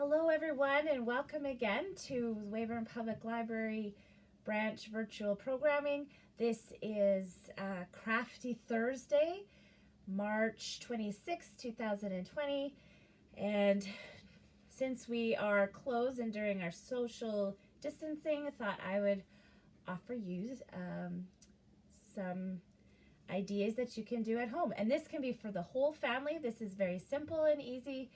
Hello everyone and welcome again to Weyburn Public Library branch virtual programming. This is Crafty Thursday, March 26, 2020, and since we are closed and during our social distancing, I thought I would offer you some ideas that you can do at home, and this can be for the whole family. This is very simple and easy.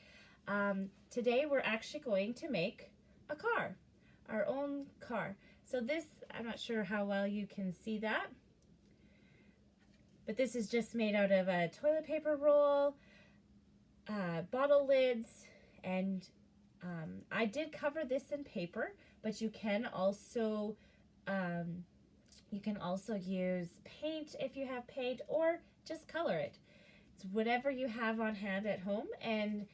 Today we're actually going to make a car, our own car. So this, I'm not sure how well you can see that, but this is just made out of a toilet paper roll, bottle lids, and I did cover this in paper, but you can also use paint if you have paint, or just color it. It's whatever you have on hand at home, and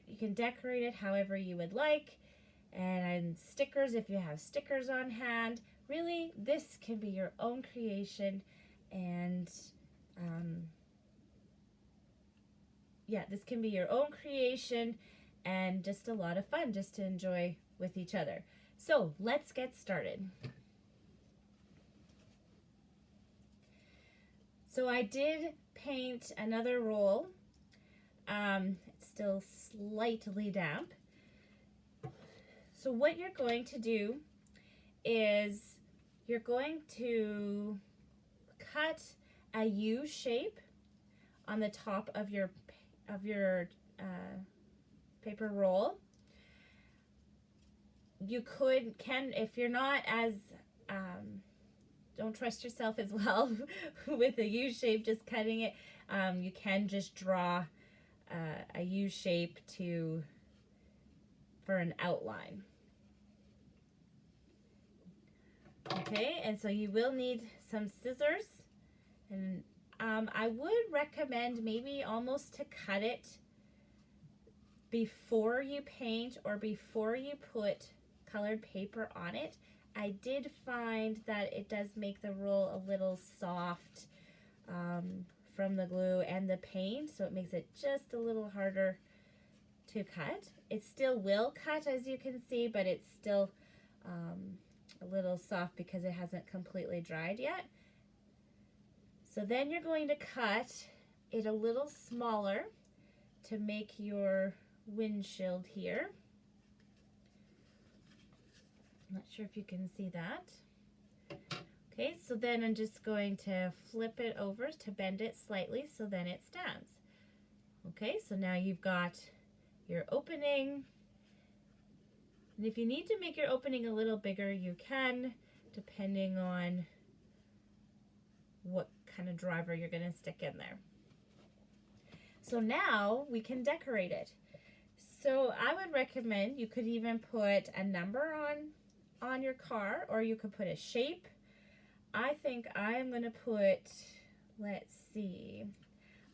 you can decorate it however you would like, and stickers if you have stickers on hand. Really, this can be your own creation, and this can be your own creation and just a lot of fun just to enjoy with each other. So let's get started. So I did paint another roll. It's still slightly damp. So what you're going to do is you're going to cut a U shape on the top of your paper roll. You can, if you're not as don't trust yourself as well with a U shape, just cutting it, you can just draw a U shape for an outline. Okay, and so you will need some scissors, and I would recommend maybe almost to cut it before you paint or before you put colored paper on it. I did find that it does make the roll a little soft from the glue and the paint, so it makes it just a little harder to cut. It still will cut, as you can see, but it's still a little soft because it hasn't completely dried yet. So then you're going to cut it a little smaller to make your windshield here. I'm not sure if you can see that. Okay, so then I'm just going to flip it over to bend it slightly so then it stands. Okay, so now you've got your opening. And if you need to make your opening a little bigger, you can, depending on what kind of driver you're going to stick in there. So now we can decorate it. So I would recommend you could even put a number on your car, or you could put a shape. I think I'm going to put, let's see,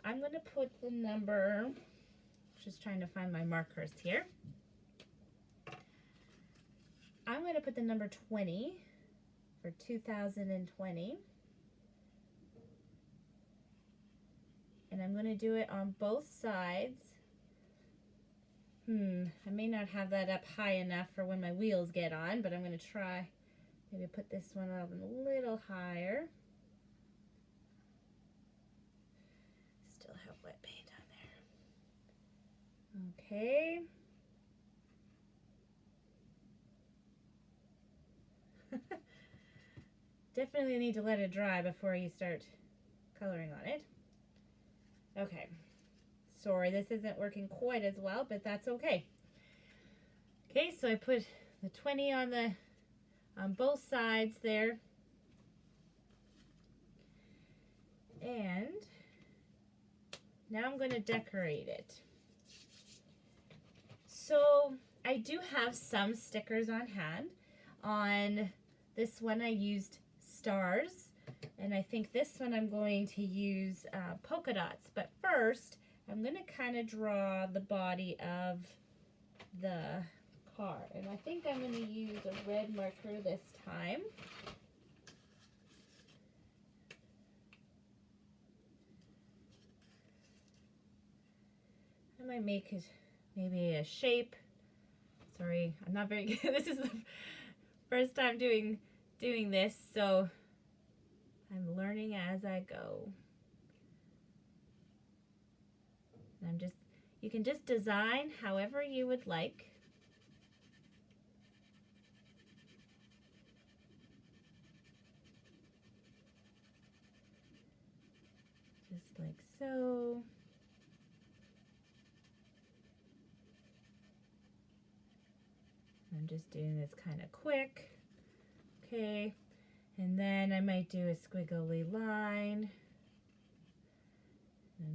I'm going to put the number, just trying to find my markers here. I'm going to put the number 20 for 2020. And I'm going to do it on both sides. I may not have that up high enough for when my wheels get on, but I'm going to try maybe put this one up a little higher. Still have wet paint on there. Okay. Definitely need to let it dry before you start coloring on it. Okay. Sorry, this isn't working quite as well, but that's okay. Okay, so I put the 20 on both sides there. And now I'm going to decorate it. So I do have some stickers on hand. On this one I used stars, and I think this one I'm going to use polka dots. But first, I'm going to kind of draw the body of the car, and I think I'm going to use a red marker this time. I might make it maybe a shape. Sorry, I'm not very good. This is the first time doing this, so I'm learning as I go. And you can just design however you would like. Just like so. I'm just doing this kind of quick. Okay, and then I might do a squiggly line,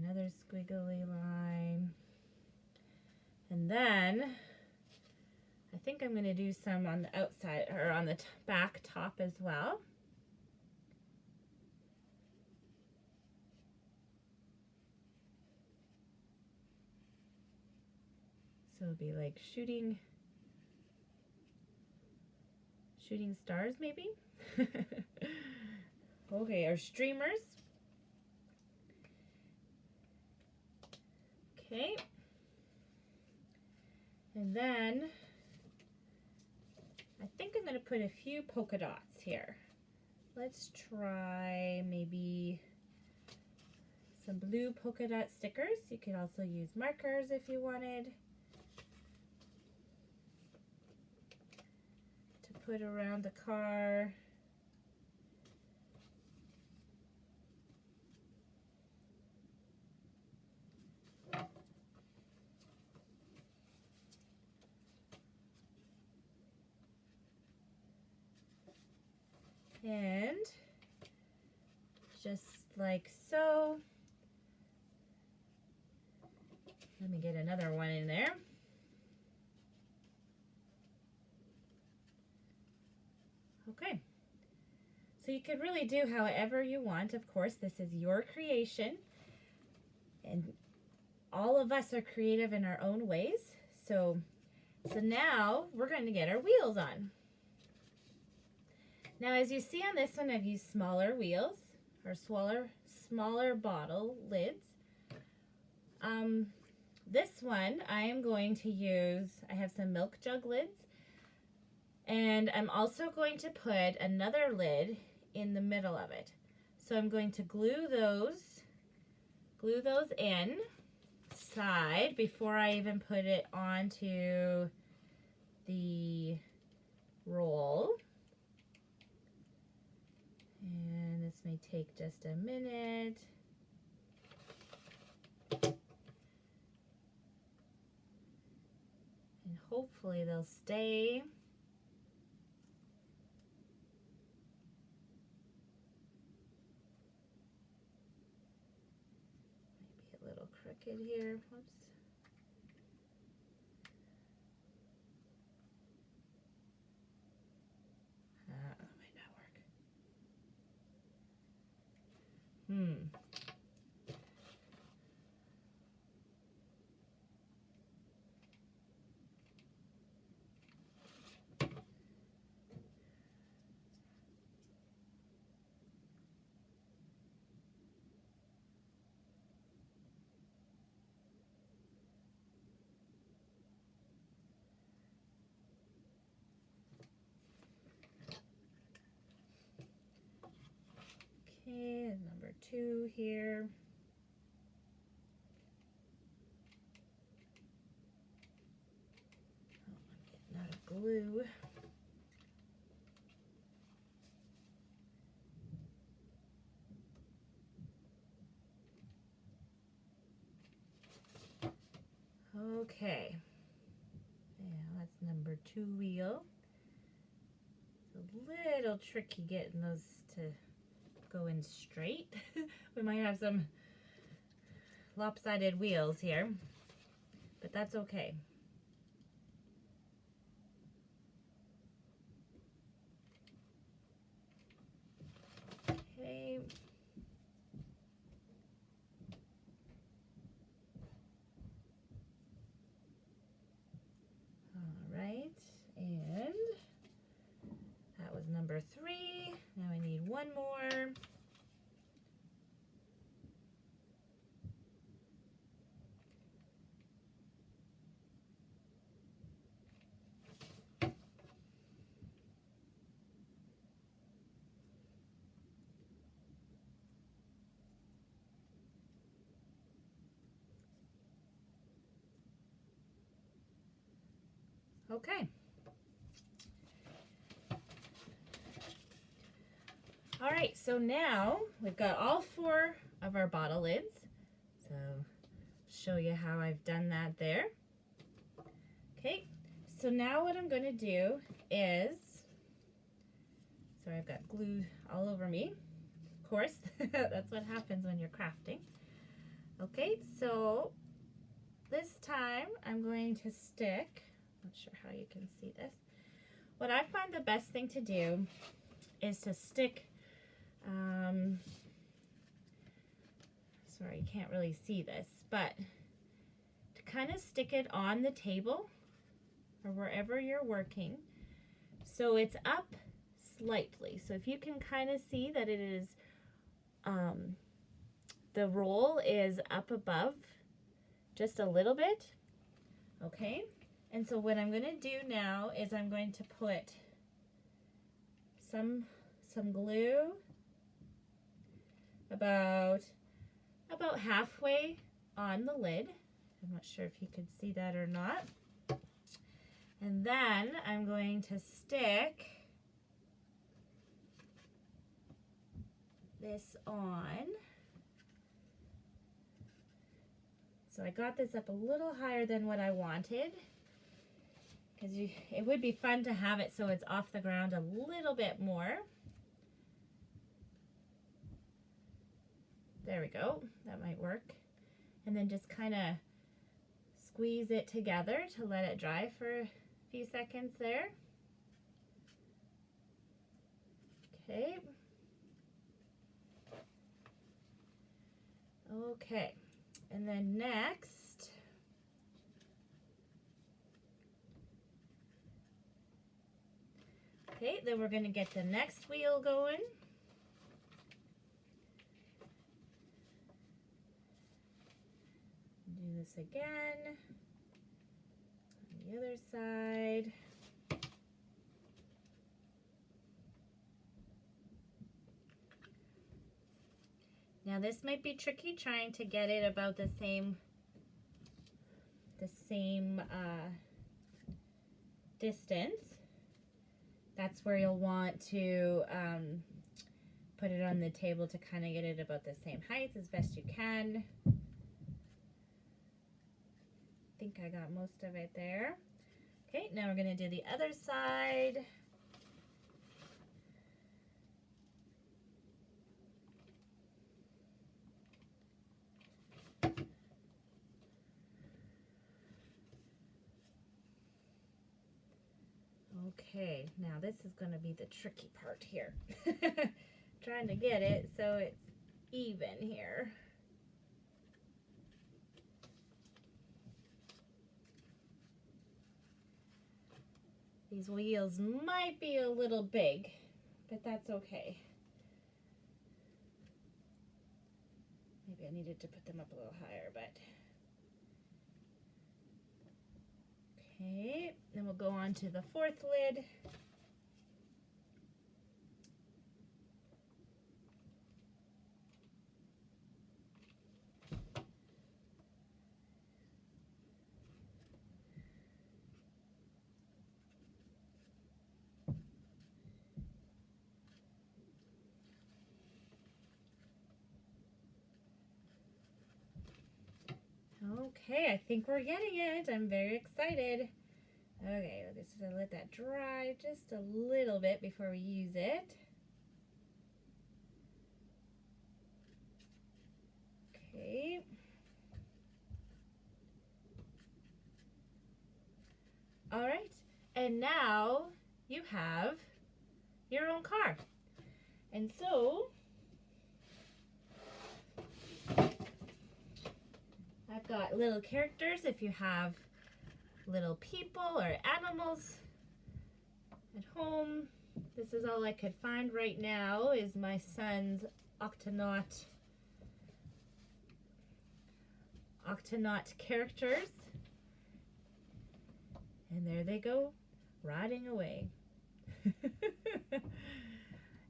another squiggly line, and then I think I'm going to do some on the outside or on the back top as well. So it'll be like shooting stars maybe. Okay, or streamers. Okay. And then I think I'm going to put a few polka dots here. Let's try maybe some blue polka dot stickers. You could also use markers if you wanted to put around the car. And just like so. Let me get another one in there. Okay. So you could really do however you want. Of course, this is your creation. And all of us are creative in our own ways. So now we're going to get our wheels on. Now, as you see on this one, I've used smaller wheels or smaller bottle lids. This one I am going to use, I have some milk jug lids, and I'm also going to put another lid in the middle of it. So I'm going to glue those in side before I even put it onto the roll. And this may take just a minute. And hopefully they'll stay. Might be a little crooked here. Whoops. Might not work. Okay, number 2 here. Oh, I'm getting out of glue. Okay. Yeah, that's number 2 wheel. It's a little tricky getting those to go in straight. We might have some lopsided wheels here, but that's okay. Okay. All right, and that was number 3. Now I need one more. Okay. All right, so now we've got all 4 of our bottle lids. So show you how I've done that there. Okay, so now what I'm going to do is, sorry, I've got glue all over me. Of course, that's what happens when you're crafting. Okay, so this time I'm going to stick, not sure how you can see this. What I find the best thing to do is to stick, sorry, you can't really see this, but to kind of stick it on the table or wherever you're working so it's up slightly. So if you can kind of see that it is, the roll is up above just a little bit, okay? And so what I'm going to do now is I'm going to put some glue about halfway on the lid. I'm not sure if you could see that or not. And then I'm going to stick this on. So I got this up a little higher than what I wanted, because it would be fun to have it so it's off the ground a little bit more. There we go, that might work. And then just kind of squeeze it together to let it dry for a few seconds there. Okay. Okay, and then next, okay, then we're going to get the next wheel going. Do this again on the other side. Now this might be tricky trying to get it about the same distance. That's where you'll want to put it on the table to kind of get it about the same height as best you can. I think I got most of it there. Okay, now we're going to do the other side. Okay, now this is going to be the tricky part here. Trying to get it so it's even here. These wheels might be a little big, but that's okay. Maybe I needed to put them up a little higher, but okay, then we'll go on to the 4th lid. Okay, I think we're getting it. I'm very excited. Okay, we're just gonna let that dry just a little bit before we use it. Okay. All right, and now you have your own car. And so I've got little characters if you have little people or animals at home. This is all I could find right now is my son's Octonaut characters. And there they go, riding away.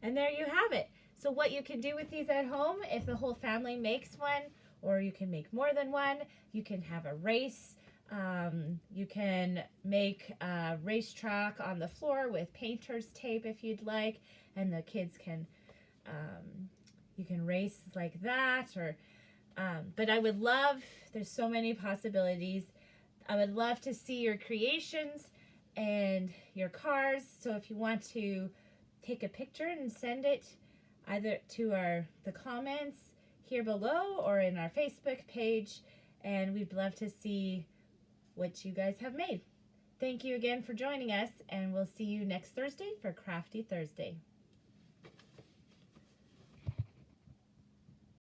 And there you have it. So what you can do with these at home, if the whole family makes one, or you can make more than one, you can have a race You can make a racetrack on the floor with painter's tape if you'd like, and the kids can, you can race like that, or, but I would love, there's so many possibilities. I would love to see your creations and your cars. So if you want to take a picture and send it either to the comments here below or in our Facebook page, and we'd love to see what you guys have made. Thank you again for joining us, and we'll see you next Thursday for Crafty Thursday.